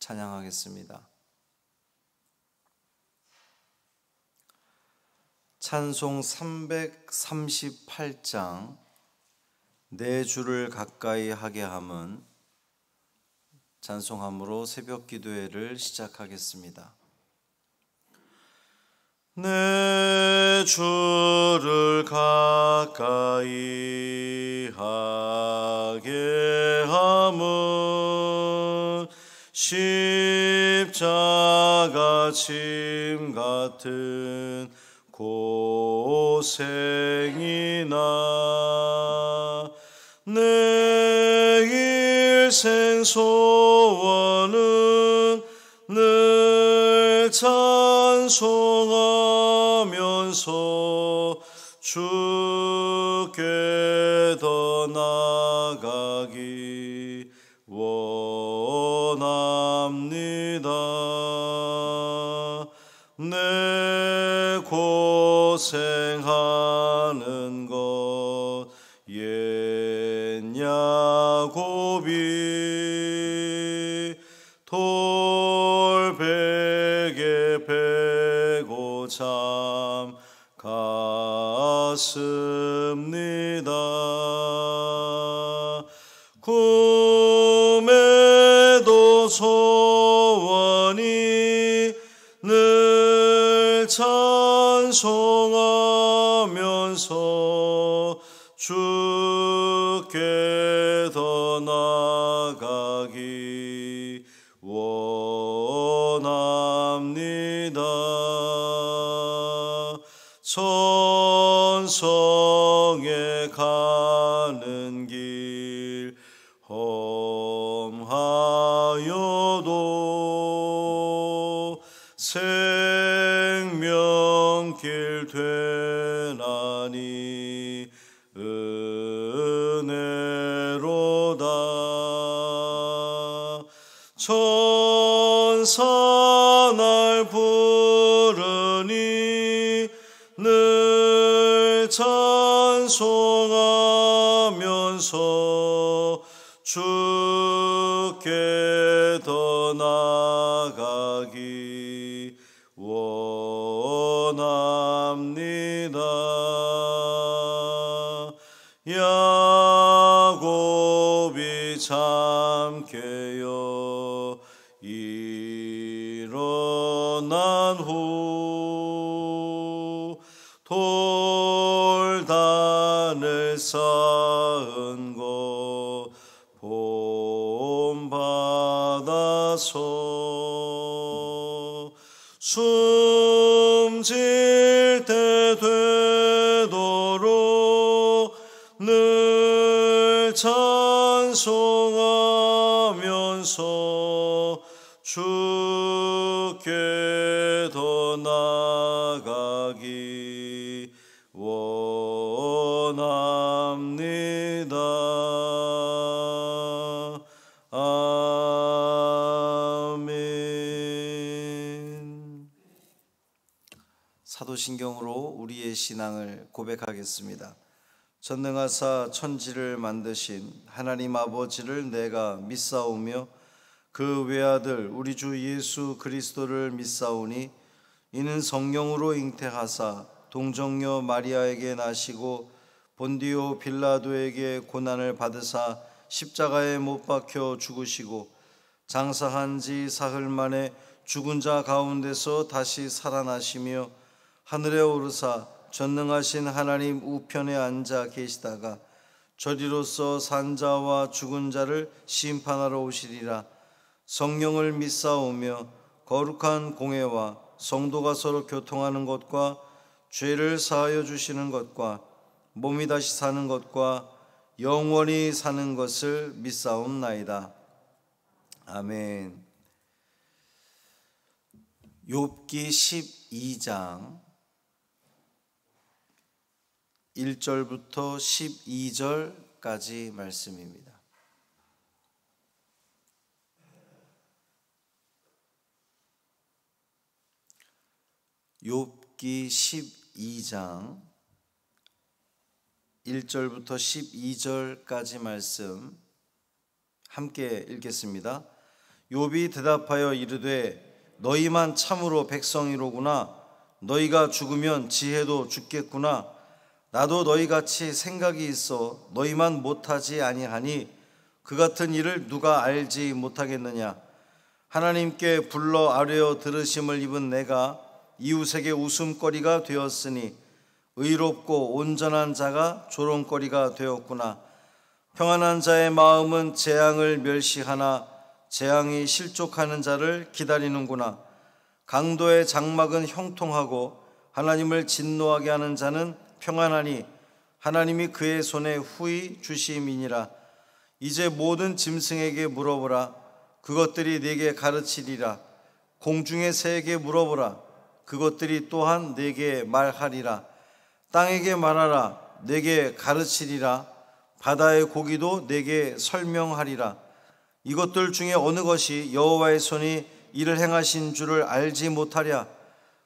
찬양하겠습니다. 찬송 338장 내 주를 가까이 하게 함은 찬송함으로 새벽 기도회를 시작하겠습니다. 내 주를 가까이 하게 함은 십자가 짐 같은 고생이나 내 일생 소원은 늘 찬송하면서 주께 더 나아가기 원합니다. 내 고생하는 것 옛 야곱이 돌베개 베고 잠 갔습니다. 꿈에도 소원이 늘 찬송하면서 주께 더 나아가기 원합니다. 천성에 가는 길 험하여도 생명길 되나니 은혜로다. 천사 날 부르니 늘 찬송하면서 주께 더 나아가기 원합니다. 야곱이 잠 깨어 일어난 후 돌단을 쌓은 것 본받아서 숨질 때 되도록 늘 찬송하면서 주께 더 나아가기 원합니다. 아멘. 사도신경으로 우리의 신앙을 고백하겠습니다. 전능하사 천지를 만드신 하나님 아버지를 내가 믿사오며 그 외아들 우리 주 예수 그리스도를 믿사오니 이는 성령으로 잉태하사 동정녀 마리아에게 나시고 본디오 빌라도에게 고난을 받으사 십자가에 못 박혀 죽으시고 장사한 지 사흘 만에 죽은 자 가운데서 다시 살아나시며 하늘에 오르사 전능하신 하나님 우편에 앉아 계시다가 저리로서 산자와 죽은 자를 심판하러 오시리라. 성령을 믿사오며 거룩한 공회와 성도가 서로 교통하는 것과 죄를 사하여 주시는 것과 몸이 다시 사는 것과 영원히 사는 것을 믿사옵나이다. 아멘. 욥기 12장 1절부터 12절까지 말씀입니다. 욥기 12장 1절부터 12절까지 말씀 함께 읽겠습니다. 욥이 대답하여 이르되 너희만 참으로 백성이로구나. 너희가 죽으면 지혜도 죽겠구나. 나도 너희같이 생각이 있어 너희만 못하지 아니하니 그 같은 일을 누가 알지 못하겠느냐. 하나님께 불러 아뢰어 들으심을 입은 내가 이웃에게 웃음거리가 되었으니 의롭고 온전한 자가 조롱거리가 되었구나. 평안한 자의 마음은 재앙을 멸시하나 재앙이 실족하는 자를 기다리는구나. 강도의 장막은 형통하고 하나님을 진노하게 하는 자는 평안하니 하나님이 그의 손에 후히 주심이니라. 이제 모든 짐승에게 물어보라. 그것들이 네게 가르치리라. 공중의 새에게 물어보라. 그것들이 또한 네게 말하리라. 땅에게 말하라. 네게 가르치리라. 바다의 고기도 네게 설명하리라. 이것들 중에 어느 것이 여호와의 손이 이를 행하신 줄을 알지 못하랴.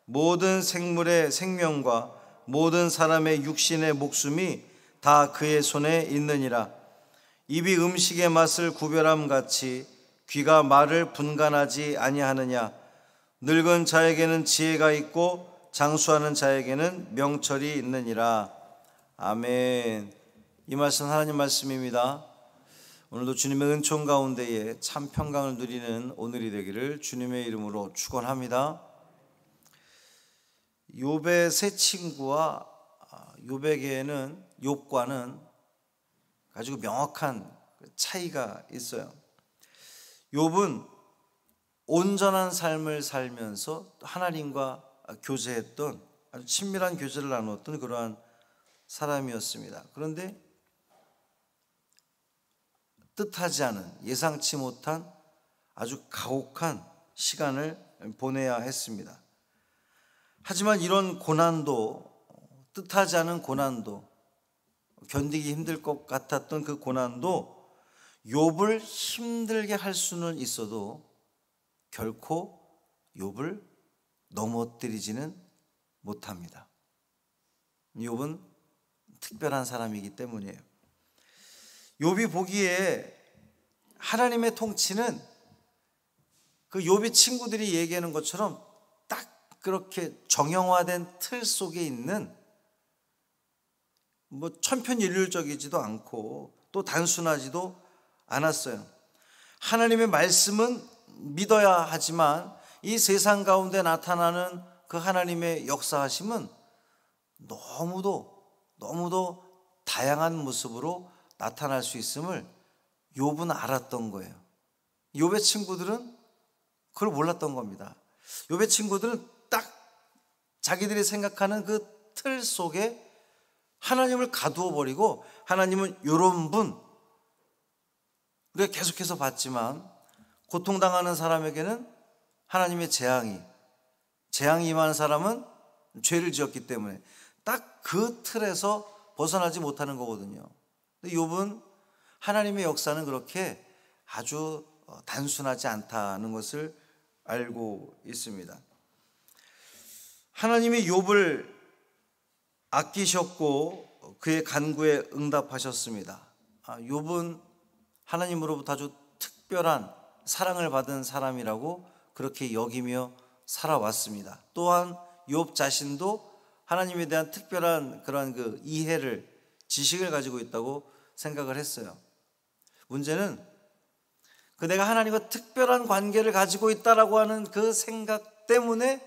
모든 생물의 생명과 모든 사람의 육신의 목숨이 다 그의 손에 있느니라. 입이 음식의 맛을 구별함 같이 귀가 말을 분간하지 아니하느냐. 늙은 자에게는 지혜가 있고 장수하는 자에게는 명철이 있느니라. 아멘. 이 말씀 하나님 말씀입니다. 오늘도 주님의 은총 가운데에 참 평강을 누리는 오늘이 되기를 주님의 이름으로 축원합니다. 욥의 세 친구와 욥에게는 욥과는 아주 명확한 차이가 있어요. 욥은 온전한 삶을 살면서 하나님과 교제했던 아주 친밀한 교제를 나누었던 그러한 사람이었습니다. 그런데 뜻하지 않은 예상치 못한 아주 가혹한 시간을 보내야 했습니다. 하지만 이런 고난도, 뜻하지 않은 고난도, 견디기 힘들 것 같았던 그 고난도 욥을 힘들게 할 수는 있어도 결코 욥을 넘어뜨리지는 못합니다. 욥은 특별한 사람이기 때문이에요. 욥이 보기에 하나님의 통치는 그 욥의 친구들이 얘기하는 것처럼 딱 그렇게 정형화된 틀 속에 있는 천편일률적이지도 않고 또 단순하지도 않았어요. 하나님의 말씀은 믿어야 하지만 이 세상 가운데 나타나는 그 하나님의 역사하심은 너무도 다양한 모습으로 나타날 수 있음을 욥은 알았던 거예요. 욥의 친구들은 그걸 몰랐던 겁니다. 욥의 친구들은 딱 자기들이 생각하는 그 틀 속에 하나님을 가두어 버리고 하나님은 이런 분, 우리가 계속해서 봤지만 고통당하는 사람에게는 하나님의 재앙이 임하는 사람은 죄를 지었기 때문에 딱 그 틀에서 벗어나지 못하는 거거든요. 근데 욥은 하나님의 역사는 그렇게 아주 단순하지 않다는 것을 알고 있습니다. 하나님이 욥을 아끼셨고 그의 간구에 응답하셨습니다. 욥은 하나님으로부터 아주 특별한 사랑을 받은 사람이라고 그렇게 여기며 살아왔습니다. 또한 욥 자신도 하나님에 대한 특별한 그런 그 이해를, 지식을 가지고 있다고 생각을 했어요. 문제는 내가 하나님과 특별한 관계를 가지고 있다라고 하는 그 생각 때문에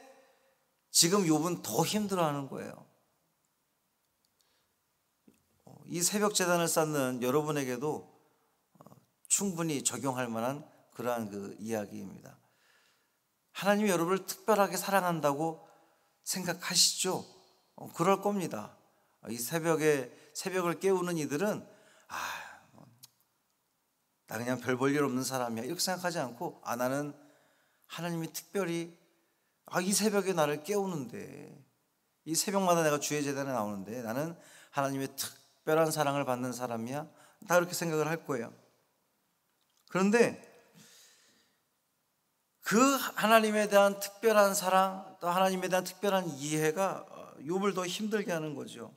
지금 욥은 더 힘들어하는 거예요. 이 새벽 제단을 쌓는 여러분에게도 충분히 적용할 만한 그러한 그 이야기입니다. 하나님이 여러분을 특별하게 사랑한다고 생각하시죠? 그럴 겁니다. 이 새벽을 깨우는 이들은 나 그냥 별 볼 일 없는 사람이야 이렇게 생각하지 않고 나는 하나님이 특별히 이 새벽에 나를 깨우는데, 이 새벽마다 내가 주의 제단에 나오는데 나는 하나님의 특별한 사랑을 받는 사람이야, 다 그렇게 생각을 할 거예요. 그런데 그 하나님에 대한 특별한 사랑, 또 하나님에 대한 특별한 이해가 욥을 더 힘들게 하는 거죠.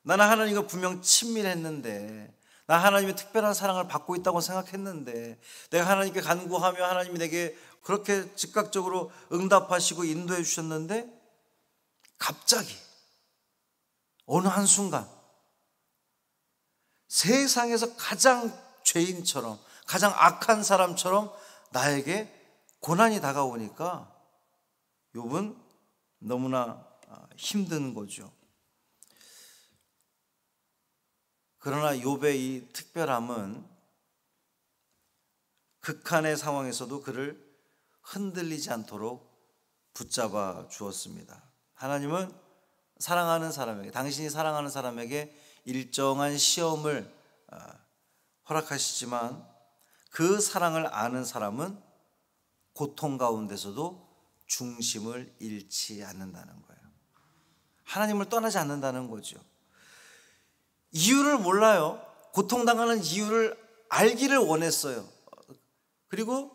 나는 하나님과 분명 친밀했는데, 나 하나님의 특별한 사랑을 받고 있다고 생각했는데, 내가 하나님께 간구하며 하나님이 내게 그렇게 즉각적으로 응답하시고 인도해 주셨는데, 갑자기 어느 한순간 세상에서 가장 죄인처럼, 가장 악한 사람처럼 나에게 고난이 다가오니까 욥은 너무나 힘든 거죠. 그러나 욥의 이 특별함은 극한의 상황에서도 그를 흔들리지 않도록 붙잡아 주었습니다. 하나님은 사랑하는 사람에게, 당신이 사랑하는 사람에게 일정한 시험을 허락하시지만 그 사랑을 아는 사람은 고통 가운데서도 중심을 잃지 않는다는 거예요. 하나님을 떠나지 않는다는 거죠. 이유를 몰라요. 고통당하는 이유를 알기를 원했어요. 그리고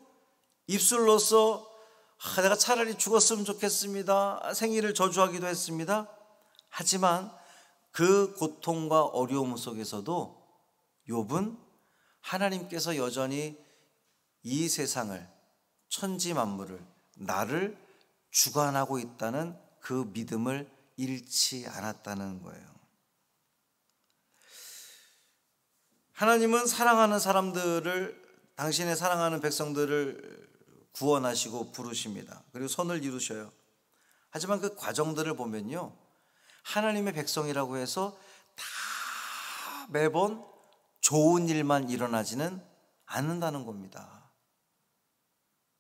입술로서 내가 차라리 죽었으면 좋겠습니다, 생일을 저주하기도 했습니다. 하지만 그 고통과 어려움 속에서도 욥은 하나님께서 여전히 이 세상을, 천지 만물을, 나를 주관하고 있다는 그 믿음을 잃지 않았다는 거예요. 하나님은 사랑하는 사람들을, 당신의 사랑하는 백성들을 구원하시고 부르십니다. 그리고 손을 이루셔요. 하지만 그 과정들을 보면요, 하나님의 백성이라고 해서 다 매번 좋은 일만 일어나지는 않는다는 겁니다.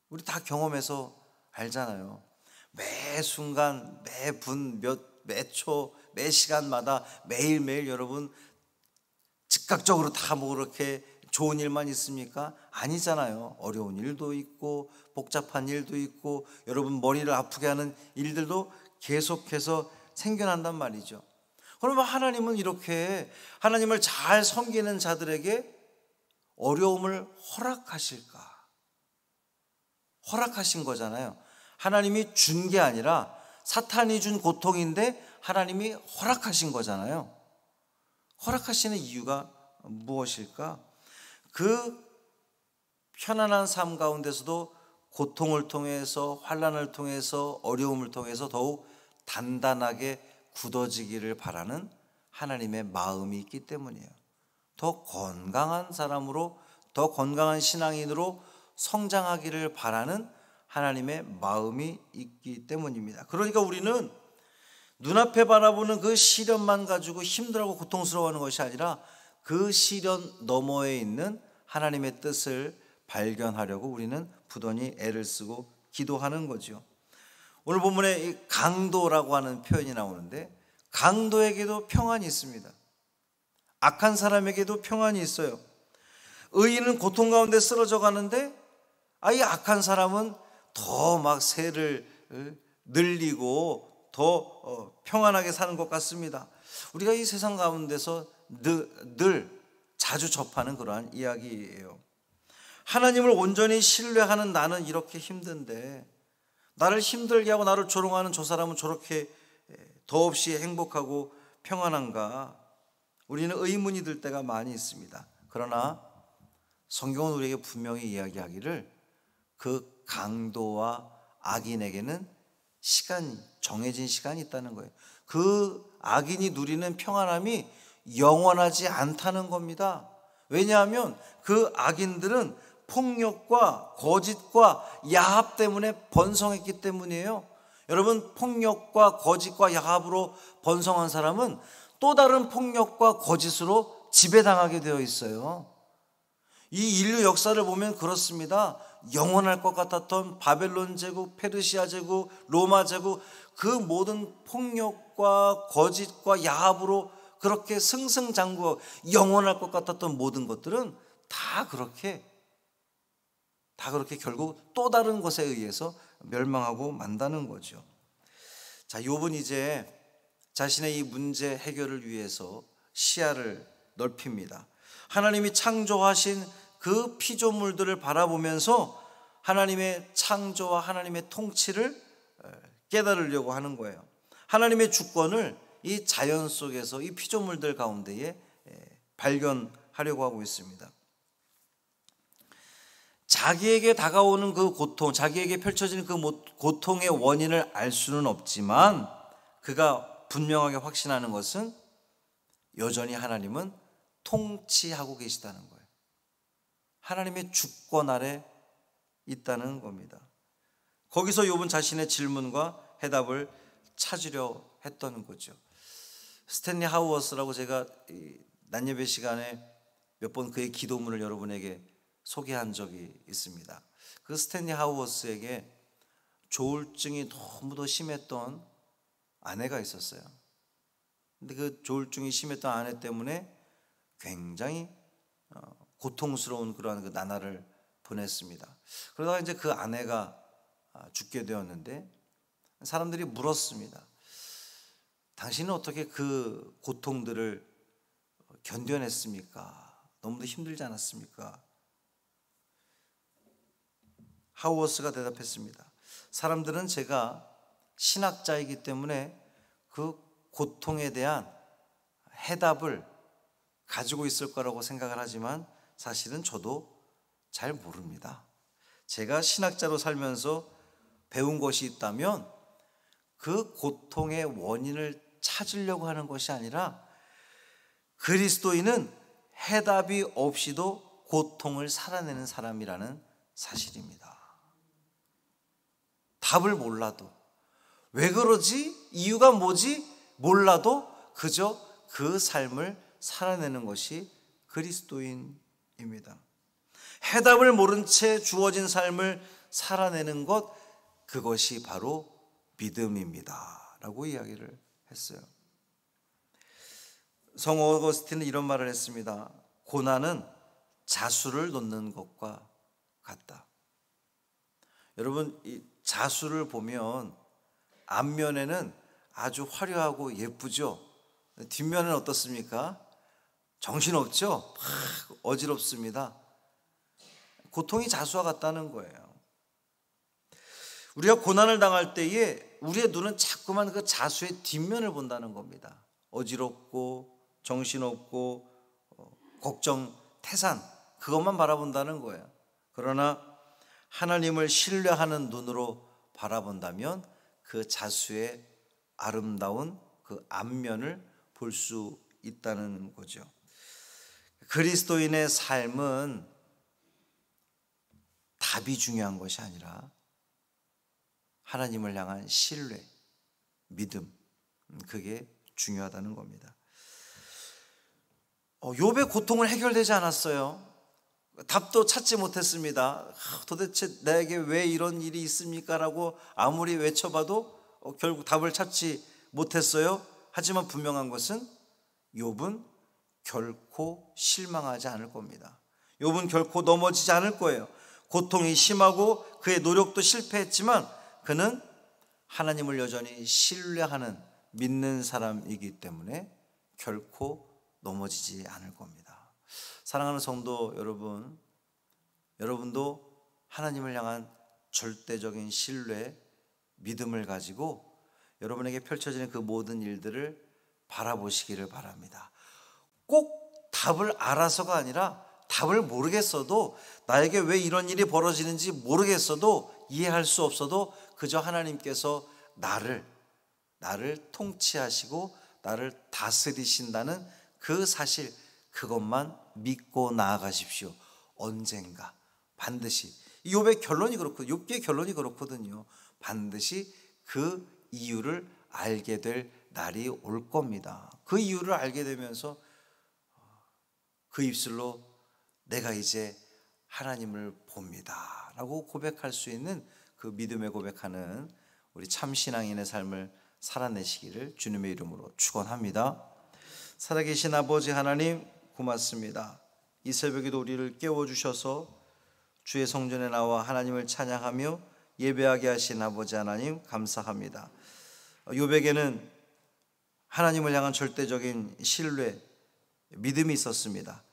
우리 다 경험해서 알잖아요. 매 순간, 매 분, 매 초, 매 시간마다 매일매일 여러분 즉각적으로 다 뭐 그렇게 좋은 일만 있습니까? 아니잖아요. 어려운 일도 있고 복잡한 일도 있고 여러분 머리를 아프게 하는 일들도 계속해서 생겨난단 말이죠. 그러면 하나님은 이렇게 하나님을 잘 섬기는 자들에게 어려움을 허락하실까? 허락하신 거잖아요. 하나님이 준 게 아니라 사탄이 준 고통인데 하나님이 허락하신 거잖아요. 허락하시는 이유가 무엇일까? 그 편안한 삶 가운데서도 고통을 통해서, 환난을 통해서, 어려움을 통해서 더욱 단단하게 굳어지기를 바라는 하나님의 마음이 있기 때문이에요. 더 건강한 사람으로, 더 건강한 신앙인으로 성장하기를 바라는 하나님의 마음이 있기 때문입니다. 그러니까 우리는 눈앞에 바라보는 그 시련만 가지고 힘들고 고통스러워하는 것이 아니라 그 시련 너머에 있는 하나님의 뜻을 발견하려고 우리는 부단히 애를 쓰고 기도하는 거죠. 오늘 본문에 이 강도라고 하는 표현이 나오는데, 강도에게도 평안이 있습니다. 악한 사람에게도 평안이 있어요. 의인은 고통 가운데 쓰러져 가는데 이 악한 사람은 더 막 새를 늘리고 더 평안하게 사는 것 같습니다. 우리가 이 세상 가운데서 늘 자주 접하는 그러한 이야기예요. 하나님을 온전히 신뢰하는 나는 이렇게 힘든데, 나를 힘들게 하고 나를 조롱하는 저 사람은 저렇게 더없이 행복하고 평안한가? 우리는 의문이 들 때가 많이 있습니다. 그러나 성경은 우리에게 분명히 이야기하기를 그 강도와 악인에게는 정해진 시간이 있다는 거예요. 그 악인이 누리는 평안함이 영원하지 않다는 겁니다. 왜냐하면 그 악인들은 폭력과 거짓과 야합 때문에 번성했기 때문이에요. 여러분, 폭력과 거짓과 야합으로 번성한 사람은 또 다른 폭력과 거짓으로 지배당하게 되어 있어요. 이 인류 역사를 보면 그렇습니다. 영원할 것 같았던 바벨론 제국, 페르시아 제국, 로마 제국, 그 모든 폭력과 거짓과 야합으로 그렇게 승승장구 영원할 것 같았던 모든 것들은 다 그렇게 결국 또 다른 것에 의해서 멸망하고 만다는 거죠. 자, 욥은 이제 자신의 이 문제 해결을 위해서 시야를 넓힙니다. 하나님이 창조하신 그 피조물들을 바라보면서 하나님의 창조와 하나님의 통치를 깨달으려고 하는 거예요. 하나님의 주권을 이 자연 속에서 이 피조물들 가운데에 발견하는 하려고 하고 있습니다. 자기에게 다가오는 그 고통, 자기에게 펼쳐지는 그 고통의 원인을 알 수는 없지만 그가 분명하게 확신하는 것은 여전히 하나님은 통치하고 계시다는 거예요. 하나님의 주권 아래 있다는 겁니다. 거기서 욥은 자신의 질문과 해답을 찾으려 했던 거죠. 스탠리 하우어스라고 제가 낮 예배 시간에 몇 번 그의 기도문을 여러분에게 소개한 적이 있습니다. 그 스탠리 하우어스에게 조울증이 너무도 심했던 아내가 있었어요. 근데 그 조울증이 심했던 아내 때문에 굉장히 고통스러운 그러한 그 나날을 보냈습니다. 그러다가 이제 그 아내가 죽게 되었는데 사람들이 물었습니다. 당신은 어떻게 그 고통들을 견뎌냈습니까? 너무도 힘들지 않았습니까? 하우어스가 대답했습니다. 사람들은 제가 신학자이기 때문에 그 고통에 대한 해답을 가지고 있을 거라고 생각을 하지만 사실은 저도 잘 모릅니다. 제가 신학자로 살면서 배운 것이 있다면 그 고통의 원인을 찾으려고 하는 것이 아니라 그리스도인은 해답이 없이도 고통을 살아내는 사람이라는 사실입니다. 답을 몰라도, 왜 그러지? 이유가 뭐지? 몰라도 그저 그 삶을 살아내는 것이 그리스도인입니다. 해답을 모른 채 주어진 삶을 살아내는 것, 그것이 바로 믿음입니다 라고 이야기를 했어요. 성 어거스틴은 이런 말을 했습니다. 고난은 자수를 놓는 것과 같다. 여러분, 이 자수를 보면 앞면에는 아주 화려하고 예쁘죠. 뒷면은 어떻습니까? 정신없죠? 막 어지럽습니다. 고통이 자수와 같다는 거예요. 우리가 고난을 당할 때에 우리의 눈은 자꾸만 그 자수의 뒷면을 본다는 겁니다. 어지럽고 정신없고 걱정, 태산, 그것만 바라본다는 거예요. 그러나 하나님을 신뢰하는 눈으로 바라본다면 그 자수의 아름다운 그 앞면을 볼 수 있다는 거죠. 그리스도인의 삶은 답이 중요한 것이 아니라 하나님을 향한 신뢰, 믿음, 그게 중요하다는 겁니다. 욥의 고통은 해결되지 않았어요. 답도 찾지 못했습니다. 도대체 나에게 왜 이런 일이 있습니까? 라고 아무리 외쳐봐도 결국 답을 찾지 못했어요. 하지만 분명한 것은 욥은 결코 실망하지 않을 겁니다. 욥은 결코 넘어지지 않을 거예요. 고통이 심하고 그의 노력도 실패했지만 그는 하나님을 여전히 신뢰하는, 믿는 사람이기 때문에 결코 넘어지지 않을 겁니다. 사랑하는 성도 여러분, 여러분도 하나님을 향한 절대적인 신뢰, 믿음을 가지고 여러분에게 펼쳐지는 그 모든 일들을 바라보시기를 바랍니다. 꼭 답을 알아서가 아니라 답을 모르겠어도, 나에게 왜 이런 일이 벌어지는지 모르겠어도, 이해할 수 없어도 그저 하나님께서 나를 통치하시고 나를 다스리신다는 그 사실, 그것만 믿고 나아가십시오. 언젠가 반드시, 욥의 결론이 그렇거든요. 욥기의 결론이 그렇거든요. 반드시 그 이유를 알게 될 날이 올 겁니다. 그 이유를 알게 되면서 그 입술로 내가 이제 하나님을 봅니다 라고 고백할 수 있는 그 믿음의 고백하는 우리 참신앙인의 삶을 살아내시기를 주님의 이름으로 축원합니다. 살아계신 아버지 하나님, 고맙습니다. 이 새벽에도 우리를 깨워주셔서 주의 성전에 나와 하나님을 찬양하며 예배하게 하신 아버지 하나님 감사합니다. 욥에게는 하나님을 향한 절대적인 신뢰, 믿음이 있었습니다.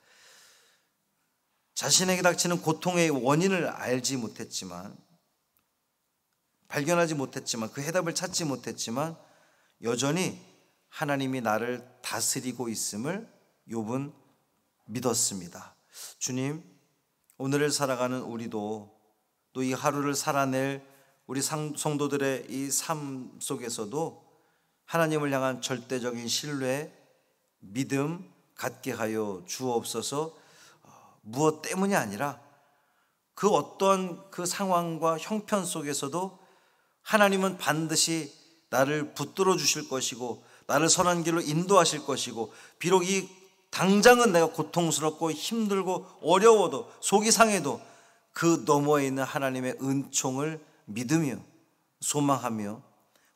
자신에게 닥치는 고통의 원인을 알지 못했지만, 발견하지 못했지만, 그 해답을 찾지 못했지만 여전히 하나님이 나를 다스리고 있음을 욥은 믿었습니다. 주님, 오늘을 살아가는 우리도 또 이 하루를 살아낼 우리 성도들의 이 삶 속에서도 하나님을 향한 절대적인 신뢰, 믿음 갖게 하여 주옵소서. 무엇 때문이 아니라 그 어떤 그 상황과 형편 속에서도 하나님은 반드시 나를 붙들어 주실 것이고 나를 선한 길로 인도하실 것이고, 비록 이 당장은 내가 고통스럽고 힘들고 어려워도 속이 상해도 그 너머에 있는 하나님의 은총을 믿으며 소망하며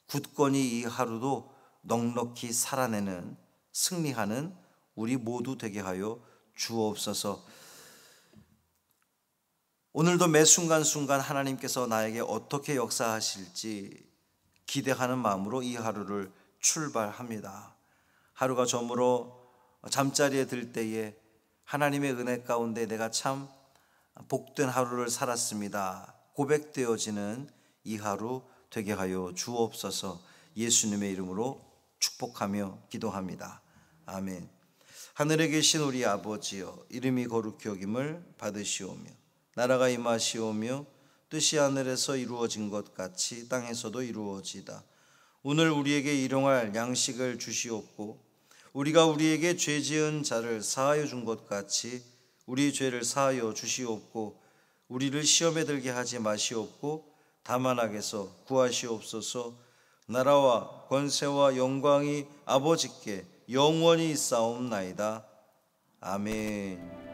굳건히 이 하루도 넉넉히 살아내는, 승리하는 우리 모두 되게 하여 주옵소서. 오늘도 매 순간순간 하나님께서 나에게 어떻게 역사하실지 기대하는 마음으로 이 하루를 출발합니다. 하루가 저물어 잠자리에 들 때에 하나님의 은혜 가운데 내가 참 복된 하루를 살았습니다 고백되어지는 이 하루 되게 하여 주옵소서. 예수님의 이름으로 축복하며 기도합니다. 아멘. 하늘에 계신 우리 아버지여, 이름이 거룩히 여김을 받으시오며 나라가 임하시오며 뜻이 하늘에서 이루어진 것 같이 땅에서도 이루어지다. 오늘 우리에게 일용할 양식을 주시옵고 우리가 우리에게 죄 지은 자를 사하여 준 것 같이 우리 죄를 사하여 주시옵고 우리를 시험에 들게 하지 마시옵고 다만 악에서 구하시옵소서. 나라와 권세와 영광이 아버지께 영원히 있사옵나이다. 아멘.